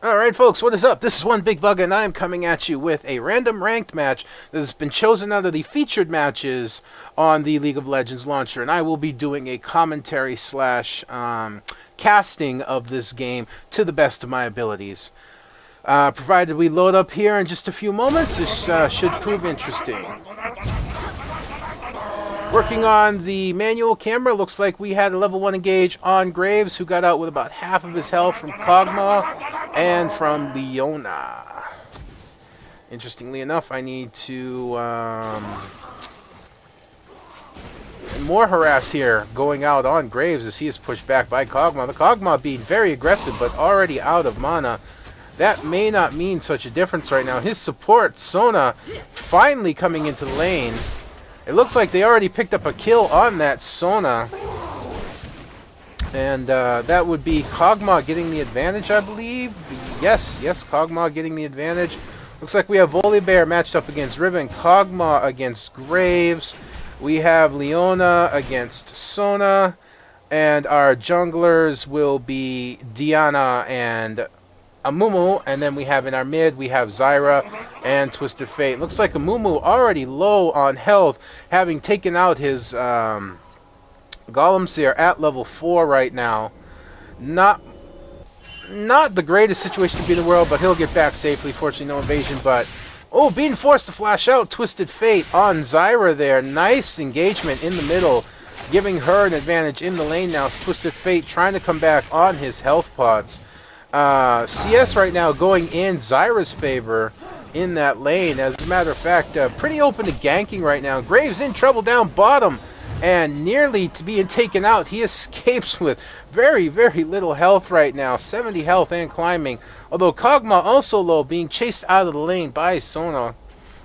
Alright folks, what is up? This is One Big Bug and I'm coming at you with a random ranked match that has been chosen out of the featured matches on the League of Legends launcher, and I will be doing a commentary slash casting of this game to the best of my abilities. Provided we load up here in just a few moments, this should prove interesting. Working on the manual camera, looks like we had a level 1 engage on Graves, who got out with about half of his health from Kog'Maw and from Leona. Interestingly enough, I need to more harass here going out on Graves as he is pushed back by Kog'Maw. The Kog'Maw being very aggressive but already out of mana. That may not mean such a difference right now. His support, Sona, finally coming into the lane. It looks like they already picked up a kill on that Sona. And that would be Kog'Maw getting the advantage, I believe. Yes, Kog'Maw getting the advantage. Looks like we have Volibear matched up against Riven, Kog'Maw against Graves. We have Leona against Sona. And our junglers will be Diana and Amumu, and then we have in our mid, we have Zyra and Twisted Fate. Looks like Amumu already low on health, having taken out his Golems here at level 4 right now. Not the greatest situation to be in the world, but he'll get back safely. Fortunately, no invasion, but... Oh, being forced to flash out Twisted Fate on Zyra there. Nice engagement in the middle, giving her an advantage in the lane now. Twisted Fate trying to come back on his health pots. CS right now going in Zyra's favor in that lane. As a matter of fact, pretty open to ganking right now. Graves in trouble down bottom and nearly to being taken out. He escapes with very, very little health right now. 70 health and climbing. Although Kog'Maw also low, being chased out of the lane by Sona.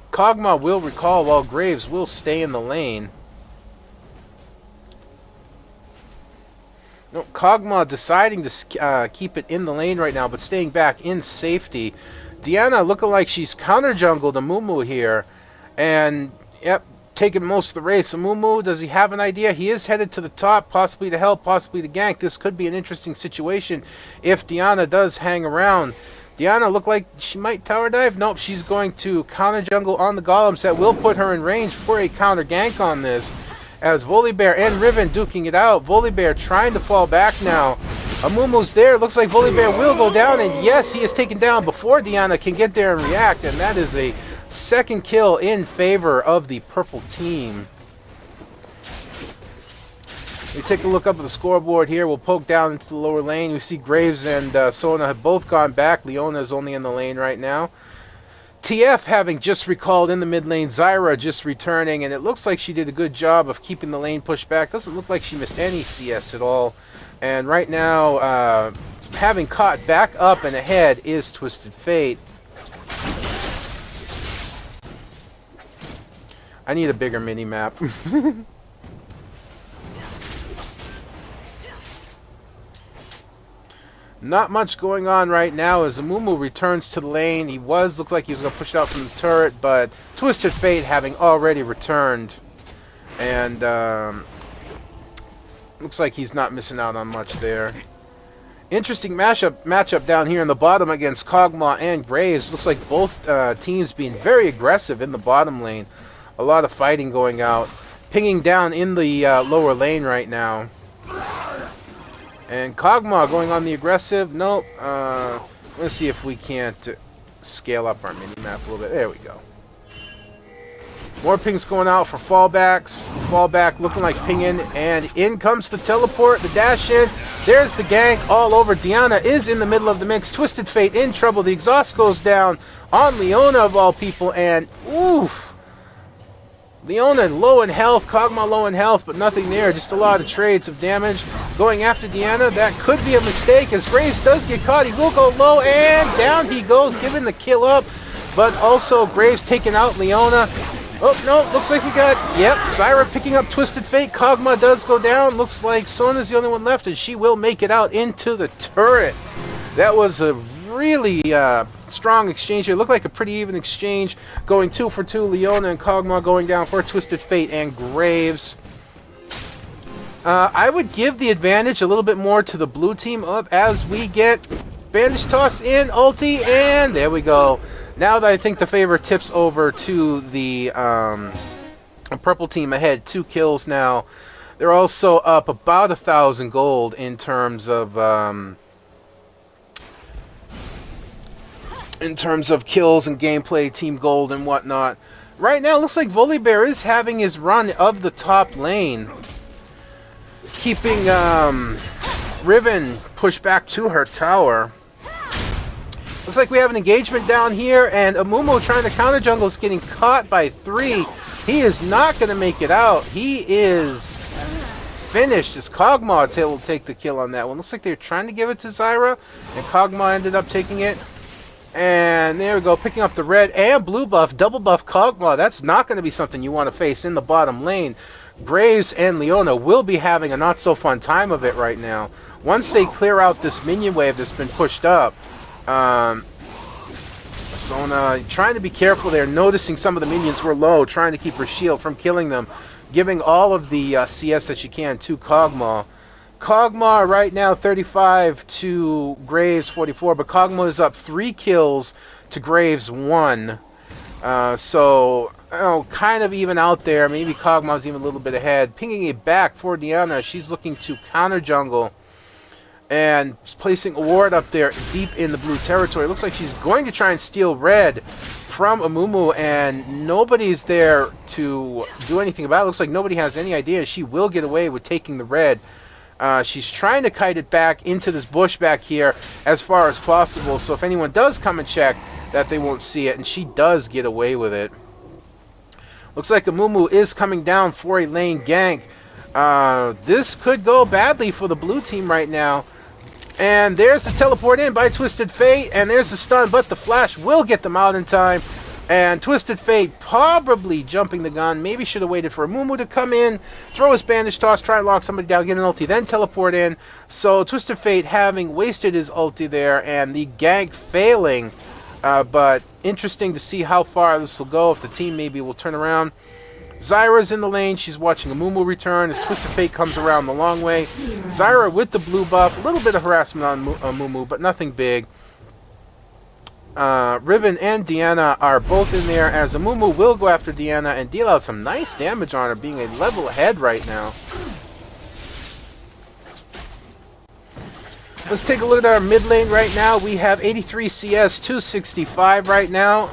Kog'Maw will recall while Graves will stay in the lane. No, Kog'Maw deciding to keep it in the lane right now, but staying back in safety. Diana looking like she's counter-jungled Amumu here. And, yep, taking most of the race. Amumu, does he have an idea? He is headed to the top, possibly to help, possibly to gank. This could be an interesting situation if Diana does hang around. Diana look like she might tower dive. Nope, she's going to counter-jungle on the Golems. That will put her in range for a counter-gank on this. As Volibear and Riven duking it out. Volibear trying to fall back now. Amumu's there. Looks like Volibear will go down. And yes, he is taken down before Diana can get there and react. And that is a second kill in favor of the purple team. We take a look up at the scoreboard here. We'll poke down into the lower lane. We see Graves and Sona have both gone back. Leona is only in the lane right now. TF having just recalled in the mid lane, Zyra just returning, and it looks like she did a good job of keeping the lane pushed back. Doesn't look like she missed any CS at all. And right now, having caught back up and ahead is Twisted Fate. I need a bigger mini-map. Not much going on right now as Amumu returns to the lane. He looked like he was going to push out from the turret, but Twisted Fate having already returned. And looks like he's not missing out on much there. Interesting matchup down here in the bottom against Kog'Maw and Graves. Looks like both teams being very aggressive in the bottom lane. A lot of fighting going out. Pinging down in the lower lane right now. And Kog'Maw going on the aggressive. Nope. Let's see if we can't scale up our mini-map a little bit. There we go. More pings going out for fallbacks. Fallback looking like ping in. And in comes the teleport, the dash in. There's the gank all over. Diana is in the middle of the mix. Twisted Fate in trouble. The exhaust goes down on Leona of all people. And, oof. Leona low in health, Kog'Maw low in health, but nothing there. Just a lot of trades of damage. Going after Diana, that could be a mistake as Graves does get caught. He will go low, and down he goes, giving the kill up. But also Graves taking out Leona. Oh, no, looks like we got, yep, Zyra picking up Twisted Fate. Kog'Maw does go down. Looks like Sona's the only one left, and she will make it out into the turret. That was a really strong exchange here. Looked like a pretty even exchange. Going 2 for 2. Leona and Kog'Maw going down for Twisted Fate and Graves. I would give the advantage a little bit more to the blue team up as we get Bandage toss in, ulti, and there we go. Now that I think the favor tips over to the purple team ahead. 2 kills now. They're also up about 1,000 gold in terms of kills and gameplay, team gold and whatnot. Right now, it looks like Volibear is having his run of the top lane, keeping Riven pushed back to her tower. Looks like we have an engagement down here, and Amumu trying to counter jungle is getting caught by 3. He is not going to make it out. He is finished as Kog'Maw will take the kill on that one. Looks like they're trying to give it to Zyra, and Kog'Maw ended up taking it. And there we go, picking up the red and blue buff, double buff Kog'Maw. That's not going to be something you want to face in the bottom lane. Graves and Leona will be having a not-so-fun time of it right now. Once they clear out this minion wave that's been pushed up, Sona trying to be careful there, noticing some of the minions were low, trying to keep her shield from killing them, giving all of the CS that she can to Kog'Maw. Kog'Maw right now 35 to Graves 44, but Kog'Maw is up 3 kills to Graves 1. So, kind of even out there. Maybe Kog'Maw's even a little bit ahead. Pinging it back for Diana. She's looking to counter jungle and placing a ward up there deep in the blue territory. Looks like she's going to try and steal red from Amumu, and nobody's there to do anything about it. Looks like nobody has any idea. She will get away with taking the red. She's trying to kite it back into this bush back here as far as possible, so if anyone does come and check, that they won't see it, and she does get away with it. Looks like Amumu is coming down for a lane gank. This could go badly for the blue team right now. And there's the teleport in by Twisted Fate, and there's the stun, but the flash will get them out in time. And Twisted Fate probably jumping the gun. Maybe should have waited for Amumu to come in, throw his bandage toss, try and lock somebody down, get an ulti, then teleport in. So Twisted Fate having wasted his ulti there, and the gank failing. But interesting to see how far this will go, if the team maybe will turn around. Zyra's in the lane. She's watching Amumu return as Twisted Fate comes around the long way. Zyra with the blue buff. A little bit of harassment on Amumu, but nothing big. Riven and Diana are both in there, as Amumu will go after Diana and deal out some nice damage on her, being a level ahead right now. Let's take a look at our mid lane right now. We have 83 CS, 265 right now.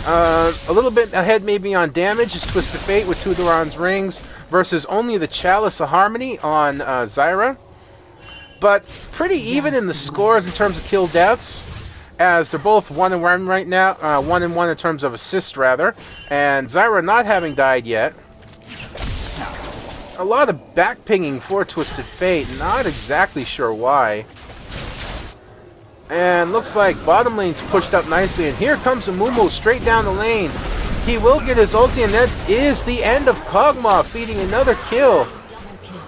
A little bit ahead maybe on damage is Twisted Fate with 2 Duran's Rings versus only the Chalice of Harmony on Zyra. But pretty even in the scores in terms of kill deaths, as they're both 1-1 right now, 1-1 in terms of assists rather, and Zyra not having died yet. A lot of back pinging for Twisted Fate, not exactly sure why. And looks like bottom lane's pushed up nicely, and here comes Amumu straight down the lane. He will get his ulti, and that is the end of Kog'Maw, feeding another kill.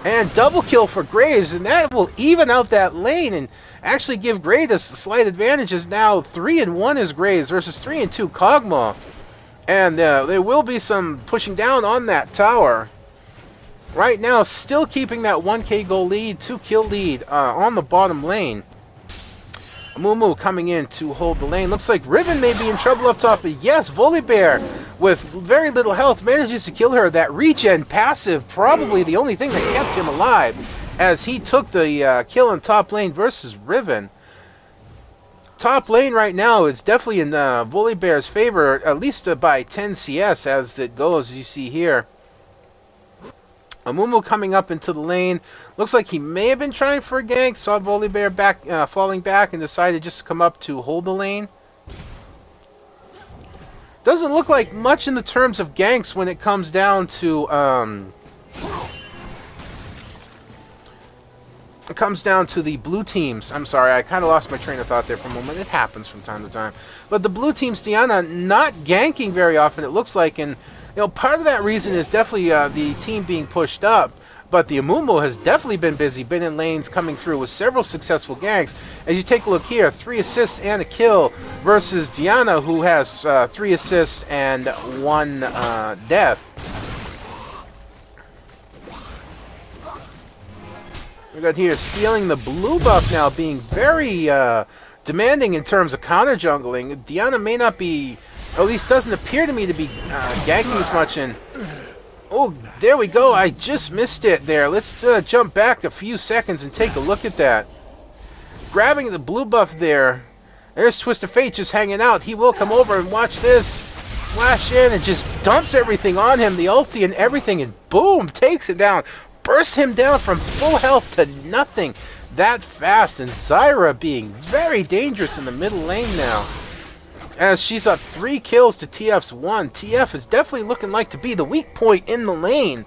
And double kill for Graves, and that will even out that lane and actually give Graves a slight advantage, as now 3-1 is Graves versus 3-2 Kog'Maw. And there will be some pushing down on that tower. Right now, still keeping that 1k goal lead, 2 kill lead on the bottom lane. Amumu coming in to hold the lane. Looks like Riven may be in trouble up top, but yes, Volibear with very little health manages to kill her. That regen passive, probably the only thing that kept him alive, as he took the kill in top lane versus Riven. Top lane right now is definitely in Volibear's favor, at least by 10 CS as it goes, as you see here. Amumu coming up into the lane. Looks like he may have been trying for a gank. Saw Volibear back, falling back, and decided just to come up to hold the lane. Doesn't look like much in the terms of ganks when it comes down to the blue teams. I'm sorry, I kind of lost my train of thought there for a moment. It happens from time to time. But the blue team's Diana not ganking very often, it looks like, and part of that reason is definitely the team being pushed up, but the Amumu has definitely been busy, been in lanes coming through with several successful ganks. As you take a look here, 3 assists and a kill versus Diana, who has 3 assists and 1 death. We got here stealing the blue buff now, being very demanding in terms of counter jungling. Diana may not be, or at least doesn't appear to me to be ganking as much. And oh, there we go. I just missed it there. Let's jump back a few seconds and take a look at that. Grabbing the blue buff there. There's Twisted Fate just hanging out. He will come over and watch this. Flash in and just dumps everything on him. The ulti and everything, and boom, takes it down. Bursts him down from full health to nothing that fast. And Zyra being very dangerous in the middle lane now, as she's up 3 kills to TF's 1. TF is definitely looking like to be the weak point in the lane,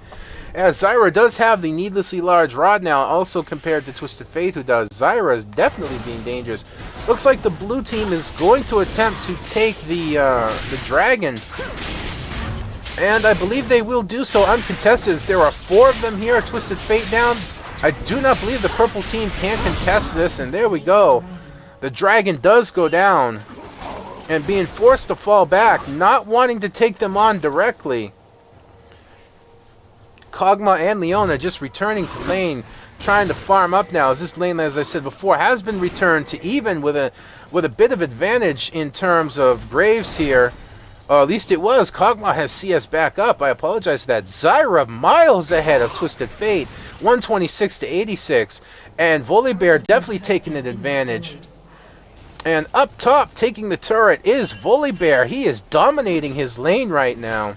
as Zyra does have the needlessly large rod now, also compared to Twisted Fate, who does. Zyra is definitely being dangerous. Looks like the blue team is going to attempt to take the dragon, and I believe they will do so uncontested, as there are 4 of them here. Twisted Fate down. I do not believe the purple team can contest this, and there we go. The dragon does go down, and being forced to fall back, not wanting to take them on directly. Kog'Maw and Leona just returning to lane, trying to farm up now, as this lane, as I said before, has been returned to even with a bit of advantage in terms of Graves here. At least it was. Kog'Maw has CS back up. I apologize for that. Zyra miles ahead of Twisted Fate, 126 to 86, and Volibear definitely taking an advantage. And up top, taking the turret, is Volibear. He is dominating his lane right now.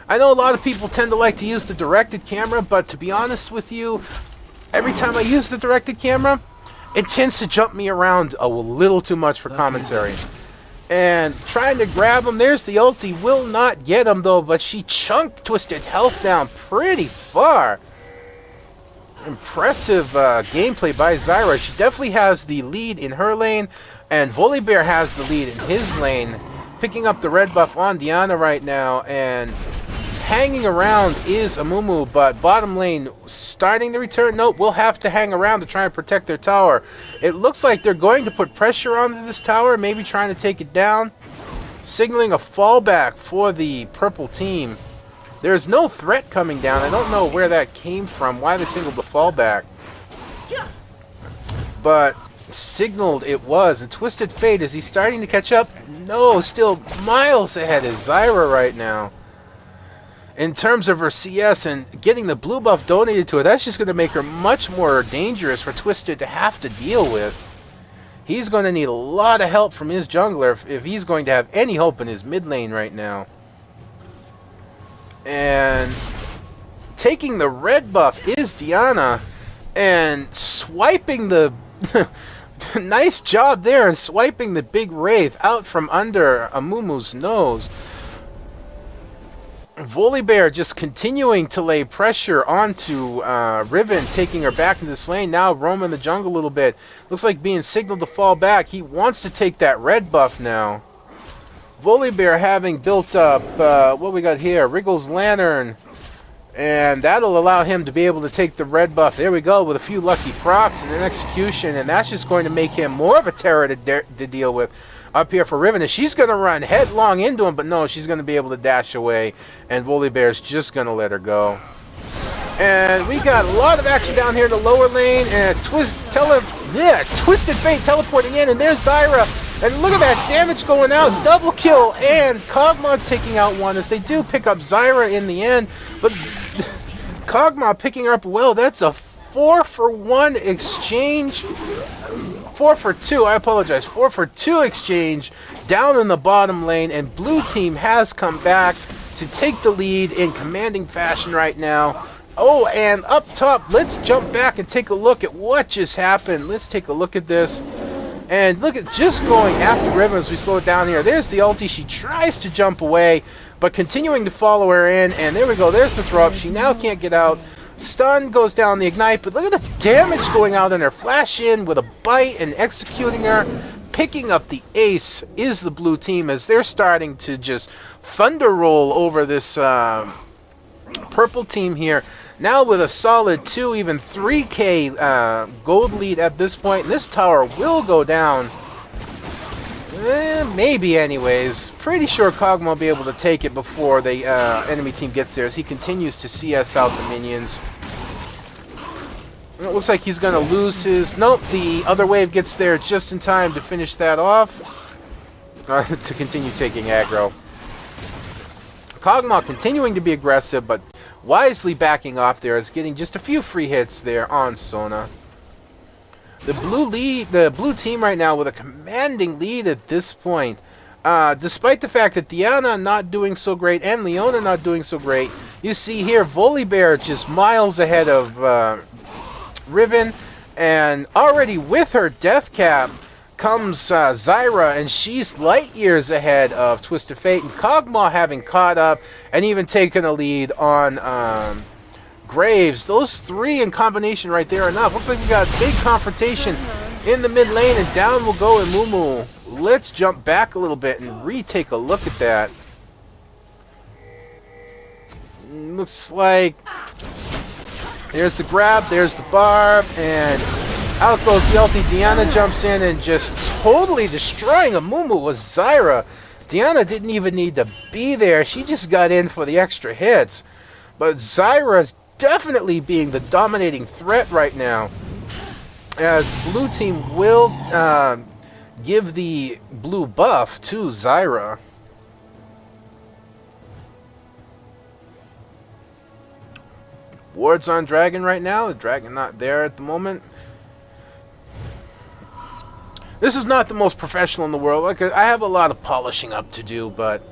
I know a lot of people tend to like to use the directed camera, but to be honest with you, every time I use the directed camera, it tends to jump me around a little too much for commentary. And trying to grab him, there's the ulti, will not get him though, but she chunked Twisted Health down pretty far. Impressive gameplay by Zyra. She definitely has the lead in her lane, and Volibear has the lead in his lane. Picking up the red buff on Diana right now, and hanging around is Amumu, but bottom lane starting to return. Nope, we'll have to hang around to try and protect their tower. It looks like they're going to put pressure onto this tower, maybe trying to take it down, signaling a fallback for the purple team. There's no threat coming down. I don't know where that came from, why they signaled the fallback, but signaled it was. And Twisted Fate, is he starting to catch up? No, still miles ahead is Zyra right now. In terms of her CS and getting the blue buff donated to her, that's just going to make her much more dangerous for Twisted to have to deal with. He's going to need a lot of help from his jungler if he's going to have any hope in his mid lane right now. And taking the red buff is Diana, and swiping the nice job there, and swiping the big wraith out from under Amumu's nose. Volibear just continuing to lay pressure onto Riven, taking her back into this lane, now roaming the jungle a little bit. Looks like being signaled to fall back. He wants to take that red buff now. Volibear having built up, what we got here, Wriggle's Lantern, and that'll allow him to be able to take the red buff. There we go, with a few lucky procs and an execution, and that's just going to make him more of a terror to deal with up here for Riven. And she's going to run headlong into him, but no, she's going to be able to dash away, and Volibear's just going to let her go. And we got a lot of action down here in the lower lane, and Twisted Fate teleporting in, and there's Zyra. And look at that damage going out. Double kill, and Kog'Maw taking out one, as they do pick up Zyra in the end. But Kog'Maw picking her up well. That's a 4-for-1 exchange. 4 for 2, I apologize. 4 for 2 exchange down in the bottom lane, and blue team has come back to take the lead in commanding fashion right now. Oh, and up top, let's jump back and take a look at what just happened. Let's take a look at this. And look at just going after Riven as we slow it down here. There's the ulti. She tries to jump away, but continuing to follow her in. And there we go. There's the throw up. She now can't get out. Stun goes down the ignite, but look at the damage going out on her. Flash in with a bite and executing her. Picking up the ace is the blue team, as they're starting to just thunder roll over this purple team here. Now with a solid 2, even 3k gold lead at this point. And this tower will go down. Maybe anyways. Pretty sure Kog'Maw will be able to take it before the enemy team gets there, as he continues to CS out the minions. It looks like he's going to lose his... Nope, the other wave gets there just in time to finish that off. To continue taking aggro. Kog'Maw continuing to be aggressive, but wisely backing off there, is getting just a few free hits there on Sona. The blue team right now with a commanding lead at this point. Despite the fact that Diana not doing so great and Leona not doing so great, you see here Volibear just miles ahead of Riven, and already with her death cap comes Zyra, and she's light years ahead of Twisted Fate, and Kog'Maw having caught up and even taken a lead on Graves. Those three in combination right there enough. Looks like we got a big confrontation in the mid lane, and down will go Amumu. Let's jump back a little bit and retake a look at that. Looks like there's the grab, there's the barb, and out goes the ulti. Diana jumps in and just totally destroying Amumu with Zyra. Diana didn't even need to be there. She just got in for the extra hits. But Zyra's definitely being the dominating threat right now, as blue team will give the blue buff to Zyra. Wards on Dragon right now. The Dragon not there at the moment. This is not the most professional in the world. Like, I have a lot of polishing up to do, but...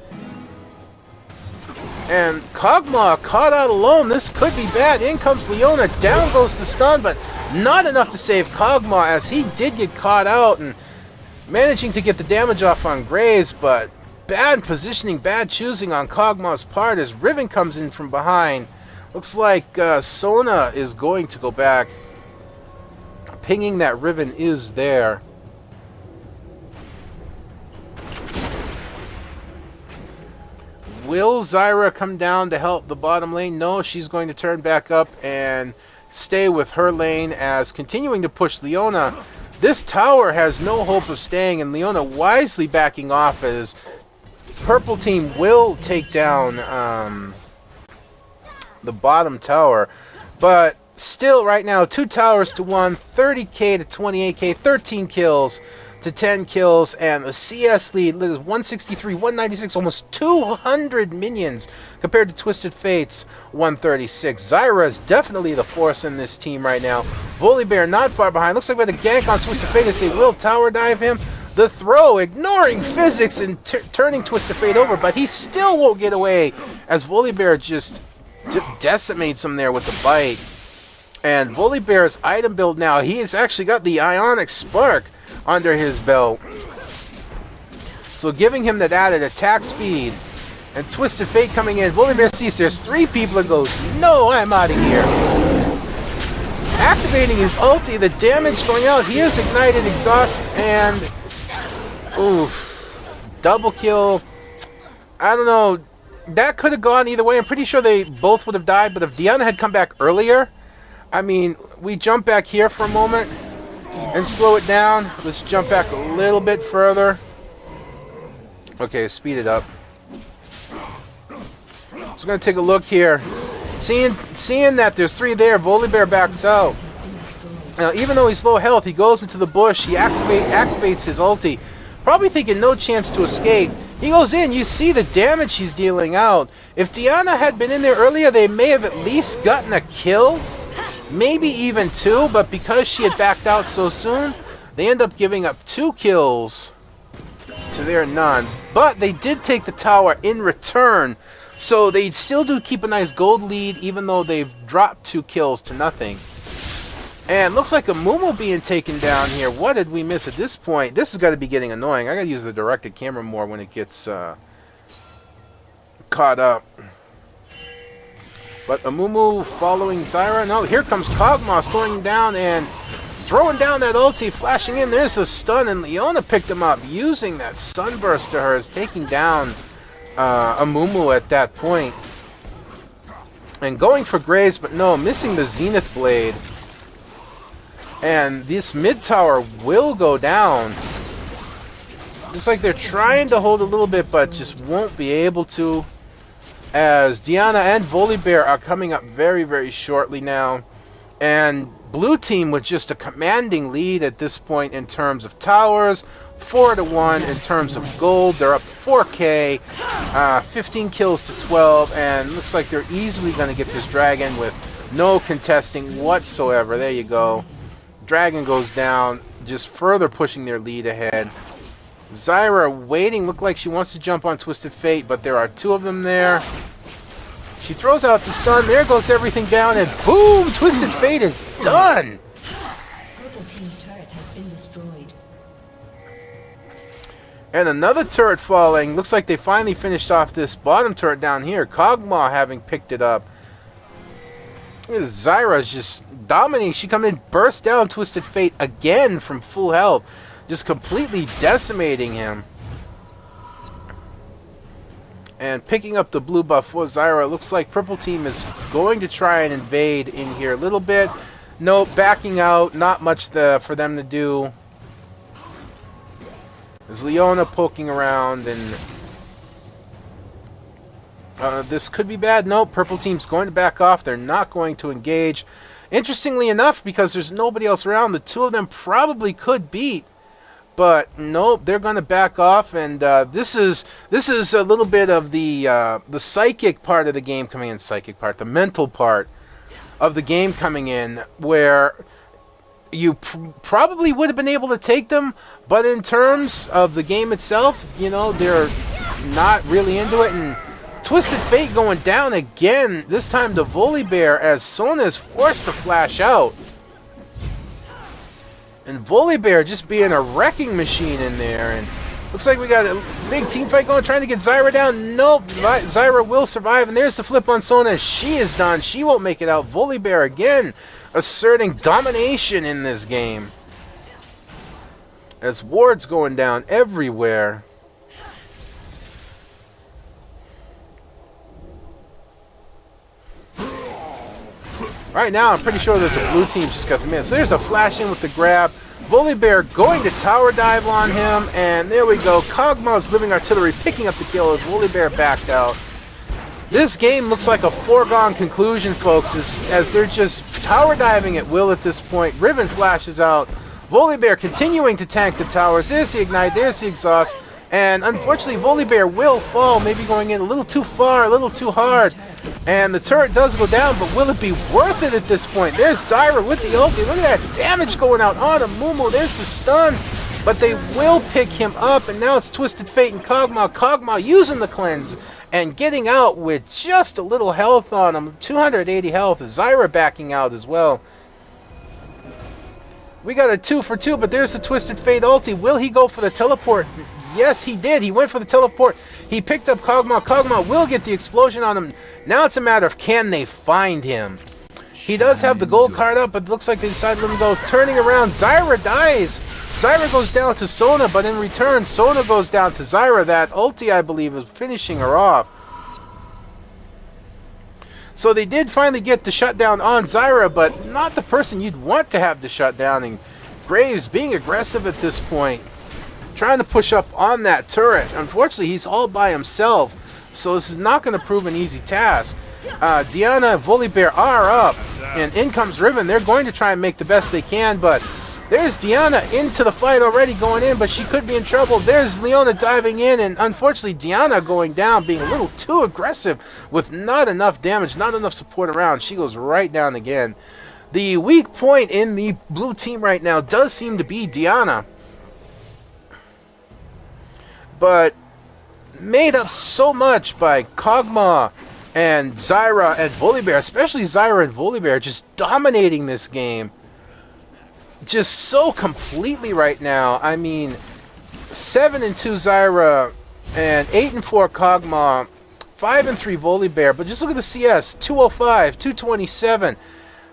And Kog'Maw caught out alone. This could be bad. In comes Leona. Down goes the stun, but not enough to save Kog'Maw, as he did get caught out and managing to get the damage off on Graves, but bad positioning, bad choosing on Kog'Maw's part as Riven comes in from behind. Looks like Sona is going to go back, pinging that Riven is there. Will Zyra come down to help the bottom lane? No, she's going to turn back up and stay with her lane, as continuing to push Leona. This tower has no hope of staying, and Leona wisely backing off, as purple team will take down the bottom tower. But still right now, 2 towers to 1, 30k to 28k, 13 kills to 10 kills, and the CS lead is 163, 196, almost 200 minions compared to Twisted Fate's 136. Zyra is definitely the force in this team right now. Volibear not far behind. Looks like we had a gank on Twisted Fate as they will tower dive him. The throw, ignoring physics and turning Twisted Fate over, but he still won't get away, as Volibear just decimates him there with the bite. And Volibear's item build now, he has actually got the Ionic Spark under his belt, so giving him that added attack speed. And Twisted Fate coming in. Volibear sees there's 3 people and goes, no, I'm out of here. Activating his ulti, the damage going out. He has ignited exhaust, and oof, double kill. I don't know, that could have gone either way. I'm pretty sure they both would have died, but if Diana had come back earlier, I mean, we jump back here for a moment and slow it down. Let's jump back a little bit further. Okay, speed it up. Just gonna take a look here. Seeing that there's 3 there, Volibear backs out. Now, even though he's low health, he goes into the bush. He activates his ulti, probably thinking no chance to escape. He goes in. You see the damage he's dealing out. If Diana had been in there earlier, they may have at least gotten a kill. Maybe even 2, but because she had backed out so soon, they end up giving up 2 kills to their none. But they did take the tower in return, so they still do keep a nice gold lead, even though they've dropped 2 kills to nothing. And looks like Amumu being taken down here. What did we miss at this point? This has got to be getting annoying. I got to use the directed camera more when it gets caught up. But Amumu following Zyra. No, here comes Kog'Maw slowing down and throwing down that ulti, flashing in. There's the stun, and Leona picked him up, using that sunburst to hers, taking down Amumu at that point. And going for Graves, but no, missing the Zenith Blade. And this mid tower will go down. Looks like they're trying to hold a little bit, but just won't be able to, as Diana and Volibear are coming up very, very shortly now. And Blue team with just a commanding lead at this point in terms of towers, 4-1 in terms of gold. They're up 4K, 15 kills to 12, and looks like they're easily going to get this dragon with no contesting whatsoever. There you go. Dragon goes down, just further pushing their lead ahead. Zyra waiting, look like she wants to jump on Twisted Fate, but there are two of them there. She throws out the stun, there goes everything down, and boom! Twisted Fate is done! Purple team's turret has been destroyed. And another turret falling. Looks like they finally finished off this bottom turret down here. Kog'Maw having picked it up. Look at this, Zyra's just dominating. She come in, burst down Twisted Fate again from full health. Just completely decimating him. And picking up the blue buff for Zyra. Looks like purple team is going to try and invade in here a little bit. Nope, backing out. Not much for them to do. There's Leona poking around, and this could be bad. Nope, purple team's going to back off. They're not going to engage. Interestingly enough, because there's nobody else around, the two of them probably could beat. But nope, they're going to back off, and this is a little bit of the psychic part of the game coming in. The mental part of the game coming in, where you probably would have been able to take them, but in terms of the game itself, you know, they're not really into it. And Twisted Fate going down again, this time to Volibear, as Sona is forced to flash out. And Volibear just being a wrecking machine in there. And looks like we got a big team fight going, trying to get Zyra down. Nope, Zyra will survive. And there's the flip on Sona. She is done. She won't make it out. Volibear again asserting domination in this game. As wards going down everywhere. Right now, I'm pretty sure that the blue team just got them in. So there's a flash in with the grab. Volibear going to tower dive on him. And there we go. Kog'Maw's living artillery picking up the kill as Volibear backed out. This game looks like a foregone conclusion, folks, as they're just tower diving at will at this point. Riven flashes out. Volibear continuing to tank the towers. There's the ignite. There's the exhaust. And unfortunately, Volibear will fall, maybe going in a little too far, a little too hard. And the turret does go down, but will it be worth it at this point? There's Zyra with the ulti. Look at that damage going out on Amumu. There's the stun. But they will pick him up, and now it's Twisted Fate and Kog'Maw. Kog'Maw using the cleanse and getting out with just a little health on him. 280 health. Zyra backing out as well. We got a 2 for 2, but there's the Twisted Fate ulti. Will he go for the teleport? Yes, he did. He went for the teleport. He picked up Kog'Maw. Kog'Maw will get the explosion on him. Now it's a matter of can they find him. He does have the gold card up, but it looks like they decided to let him go. Turning around, Zyra dies. Zyra goes down to Sona, but in return, Sona goes down to Zyra. That ulti, I believe, is finishing her off. So they did finally get the shutdown on Zyra, but not the person you'd want to have the shutdown. And Graves being aggressive at this point, trying to push up on that turret. Unfortunately, he's all by himself, so this is not going to prove an easy task. Diana and Volibear are up, and in comes Riven. They're going to try and make the best they can, but there's Diana into the fight already going in, but she could be in trouble. There's Leona diving in, and unfortunately Diana going down, being a little too aggressive with not enough damage, not enough support around. She goes right down again. The weak point in the blue team right now does seem to be Diana, but made up so much by Kog'Maw and Zyra and Volibear, especially Zyra and Volibear, just dominating this game. Just so completely right now. I mean, 7-2 Zyra and 8-4 Kog'Maw, 5-3 Volibear. But just look at the CS: 205, 227,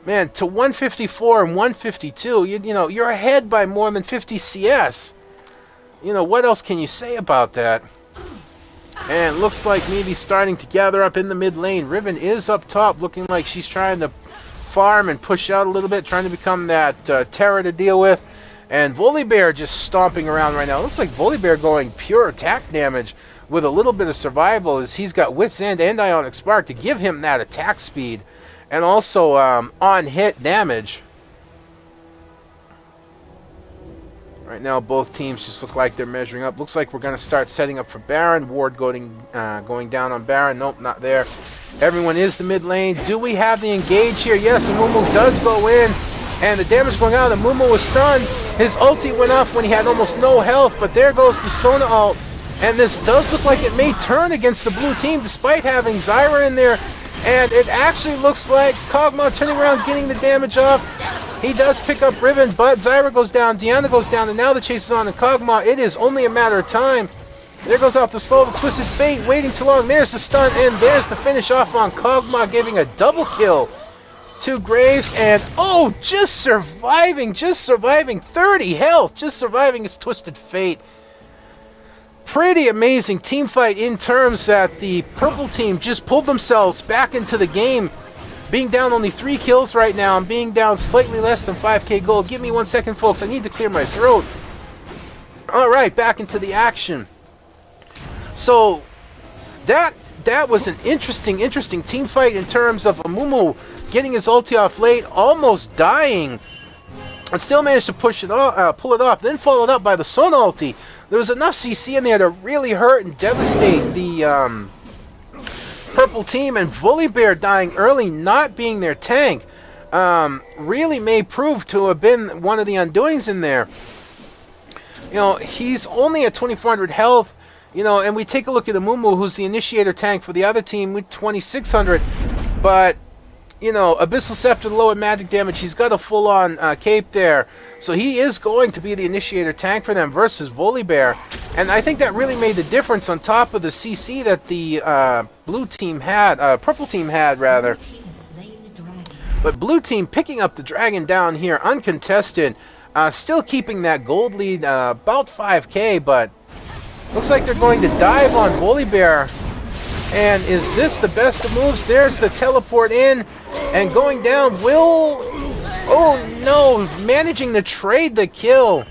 man, to 154 and 152. You know, you're ahead by more than 50 CS. You know, what else can you say about that? And looks like maybe starting to gather up in the mid lane. Riven is up top, looking like she's trying to farm and push out a little bit, trying to become that terror to deal with. And Volibear just stomping around right now. It looks like Volibear going pure attack damage with a little bit of survival, as he's got Wit's End and Ionic Spark to give him that attack speed and also on hit damage. Right now, both teams just look like they're measuring up. Looks like we're going to start setting up for Baron. Ward going down on Baron. Nope, not there. Everyone is the mid lane. Do we have the engage here? Yes, Amumu does go in. And the damage going out. Amumu was stunned. His ulti went off when he had almost no health. But there goes the Sona ult. And this does look like it may turn against the blue team despite having Zyra in there. And it actually looks like Kog'Maw turning around, getting the damage off. He does pick up Riven, but Zyra goes down, Diana goes down, and now the chase is on. And Kog'Maw, it is only a matter of time. There goes out the slow, the Twisted Fate, waiting too long. There's the stun, and there's the finish off on Kog'Maw, giving a double kill to Graves. And, oh, just surviving, 30 health, just surviving his Twisted Fate. Pretty amazing team fight in terms that the purple team just pulled themselves back into the game. Being down only 3 kills right now. I'm being down slightly less than 5k gold. Give me 1 second, folks. I need to clear my throat. Alright, back into the action. So, that was an interesting team fight in terms of Amumu getting his ulti off late, almost dying, and still managed to pull it off, then followed up by the Sona ulti. There was enough CC in there to really hurt and devastate the purple team, and Volibear dying early, not being their tank, really may prove to have been one of the undoings in there. You know, he's only at 2400 health, you know, and we take a look at Amumu, who's the initiator tank for the other team with 2600, but you know, Abyssal Scepter, low in magic damage. He's got a full-on cape there. So he is going to be the initiator tank for them versus Volibear. And I think that really made the difference on top of the CC that the blue team had, purple team had, rather. But blue team picking up the dragon down here, uncontested. Still keeping that gold lead, about 5k, but looks like they're going to dive on Volibear. And is this the best of moves? There's the teleport in. And going down, oh no, managing to trade the kill.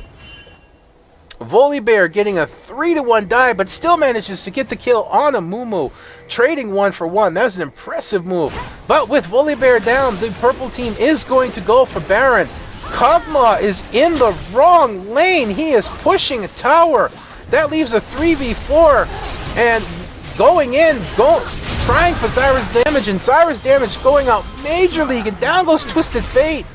Volibear getting a 3-to-1 die, but still manages to get the kill on Amumu, trading 1 for 1. That's an impressive move. But with Volibear down, the purple team is going to go for Baron. Kog'Maw is in the wrong lane. He is pushing a tower. That leaves a 3v4, and going in, trying for Zyra's damage, and Zyra's damage going out Major League, and down goes Twisted Fate.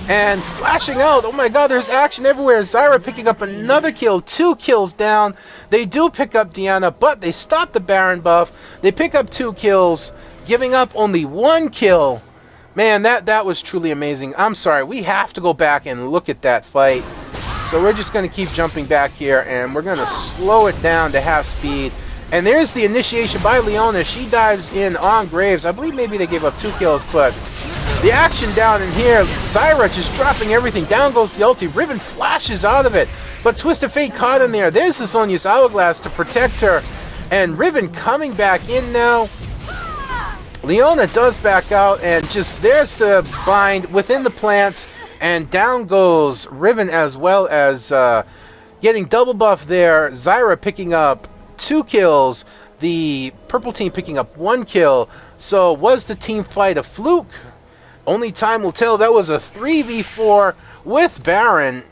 And flashing out, oh my god, there's action everywhere. Zyra picking up another kill, 2 kills down. They do pick up Diana, but they stop the Baron buff. They pick up 2 kills, giving up only 1 kill. Man, that was truly amazing. I'm sorry, we have to go back and look at that fight. So we're just going to keep jumping back here, and we're going to slow it down to half speed. And there's the initiation by Leona. She dives in on Graves. I believe maybe they gave up 2 kills, but the action down in here, Zyra just dropping everything. Down goes the ulti. Riven flashes out of it, but Twisted Fate caught in there. There's the Sonya's Hourglass to protect her, and Riven coming back in now. Leona does back out, and just there's the bind within the plants, and down goes Riven, as well as getting double buff there. Zyra picking up 2 kills, the purple team picking up 1 kill. So was the team fight a fluke? Only time will tell. That was a 3v4 with Baron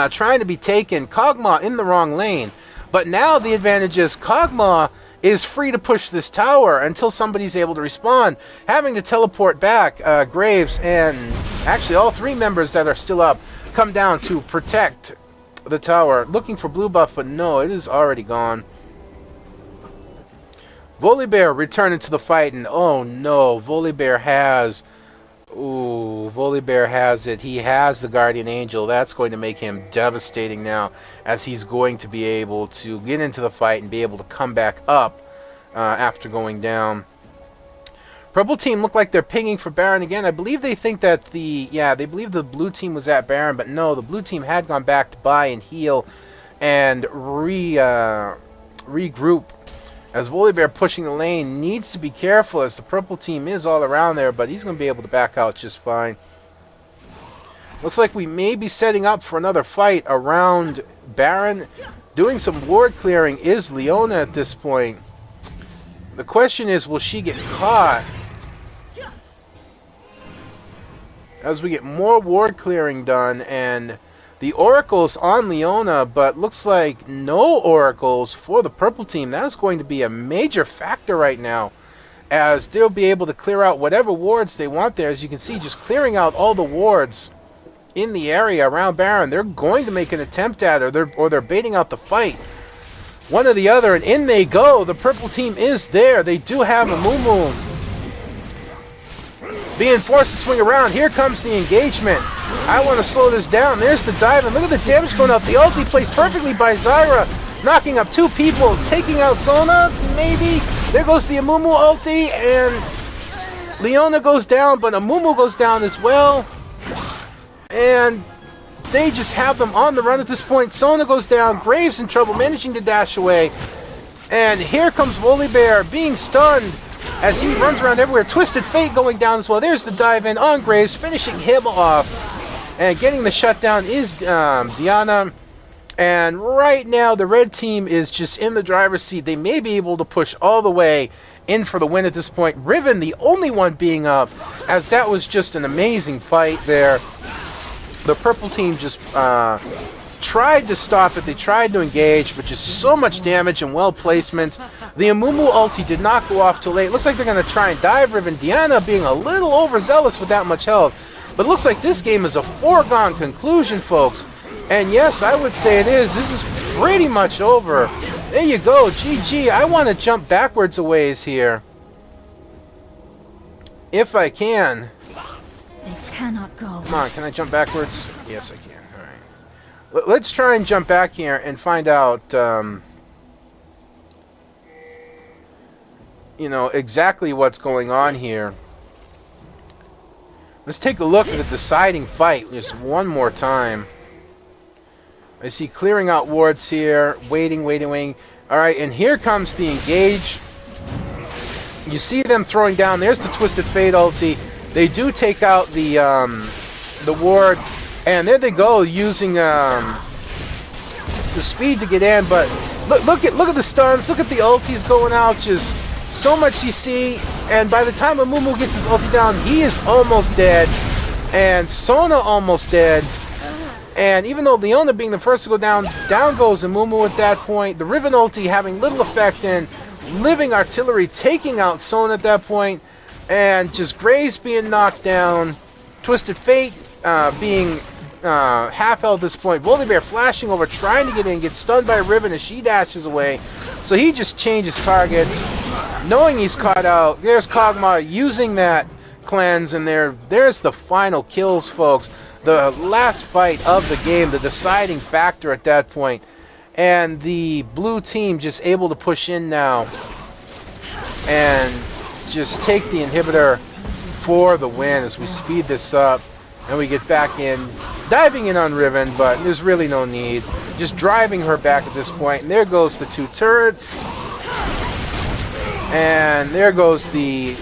trying to be taken. Kog'Maw in the wrong lane. But now the advantage is Kog'Maw is free to push this tower until somebody's able to respond, having to teleport back. Graves and actually all 3 members that are still up come down to protect the tower, looking for blue buff, but no, it is already gone. Volibear returning to the fight, and oh no, Volibear has it. He has the Guardian Angel. That's going to make him devastating now, as he's going to be able to get into the fight and be able to come back up after going down. Purple team look like they're pinging for Baron again. I believe they think that they believe the blue team was at Baron, but no, the blue team had gone back to buy and heal and regroup. As Volibear pushing the lane, needs to be careful as the purple team is all around there, but he's going to be able to back out just fine. Looks like we may be setting up for another fight around Baron. Doing some ward clearing is Leona at this point. The question is, will she get caught? as we get more ward clearing done, and the oracles on Leona, but looks like no oracles for the purple team. That is going to be a major factor right now, as they'll be able to clear out whatever wards they want there. As you can see, just clearing out all the wards in the area around Baron. They're going to make an attempt at it, or they're baiting out the fight. One or the other, and in they go. The purple team is there. They do have a Moo being forced to swing around. Here comes the engagement. I want to slow this down. There's the dive, and look at the damage going out. The ulti placed perfectly by Zyra, knocking up 2 people, taking out Sona, maybe. There goes the Amumu ulti, and Leona goes down, but Amumu goes down as well. And they just have them on the run at this point. Sona goes down, Graves in trouble, managing to dash away. And here comes Volibear being stunned as he runs around everywhere. Twisted Fate going down as well. There's the dive in on Graves, finishing him off. And getting the shutdown is Diana. And right now, the red team is just in the driver's seat. They may be able to push all the way in for the win at this point. Riven, the only one being up, as that was just an amazing fight there. The purple team just tried to stop it. They tried to engage, but just so much damage and well placement. The Amumu ulti did not go off too late. Looks like they're going to try and dive Riven. Diana being a little overzealous with that much health. But it looks like this game is a foregone conclusion, folks. And yes, I would say it is. This is pretty much over. There you go. GG. I want to jump backwards a ways here, if I can. They cannot go. Come on, can I jump backwards? Yes, I can. All right. Let's try and jump back here and find out, you know, exactly what's going on here. Let's take a look at the deciding fight just one more time. I see clearing out wards here, waiting. All right, and here comes the engage. You see them throwing down. There's the Twisted Fate ulti. They do take out the ward, and there they go, using the speed to get in. But look at the stuns. Look at the ultis going out. Just so much CC. And by the time Amumu gets his ulti down, he is almost dead, and Sona almost dead. And even though Leona being the first to go down, down goes Amumu at that point. The Riven ulti having little effect, in living artillery taking out Sona at that point. And just Graves being knocked down. Twisted Fate being half held at this point. Volibear flashing over, trying to get in, gets stunned by Riven as she dashes away. So he just changes targets, knowing he's caught out. There's Kog'Maw using that cleanse, and there's the final kills, folks. The last fight of the game, the deciding factor at that point. And the blue team just able to push in now and just take the inhibitor for the win as we speed this up and we get back in, diving in on Riven, but there's really no need. Just driving her back at this point. And there goes the 2 turrets. And there goes the...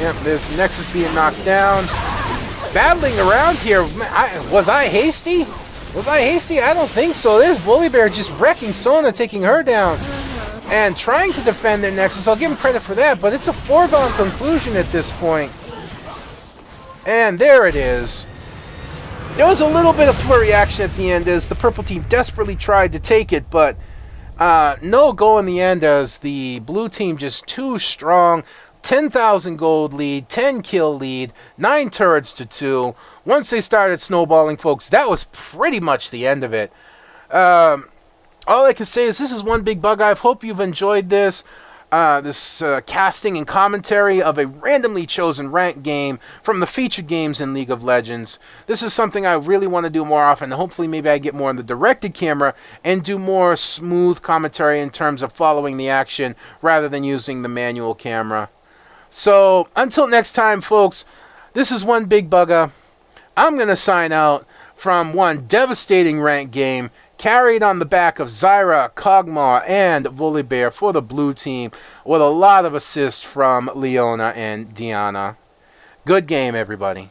Yep, there's Nexus being knocked down. Battling around here. Was I hasty? I don't think so. There's Volibear just wrecking Sona, taking her down. And trying to defend their Nexus. I'll give him credit for that, but it's a foregone conclusion at this point. And there it is. There was a little bit of flurry action at the end as the purple team desperately tried to take it, but no go in the end as the blue team just too strong. 10,000 gold lead, 10 kill lead, 9 turrets to 2. Once they started snowballing, folks, that was pretty much the end of it. All I can say is this is one big bug. I hope you've enjoyed this. Casting and commentary of a randomly chosen ranked game from the featured games in League of Legends. This is something I really want to do more often. Hopefully maybe I get more on the directed camera and do more smooth commentary in terms of following the action rather than using the manual camera. So until next time, folks, this is one big bugger. I'm going to sign out from one devastating ranked game carried on the back of Zyra, Kog'Maw, and Volibear for the blue team, with a lot of assists from Leona and Diana. Good game, everybody.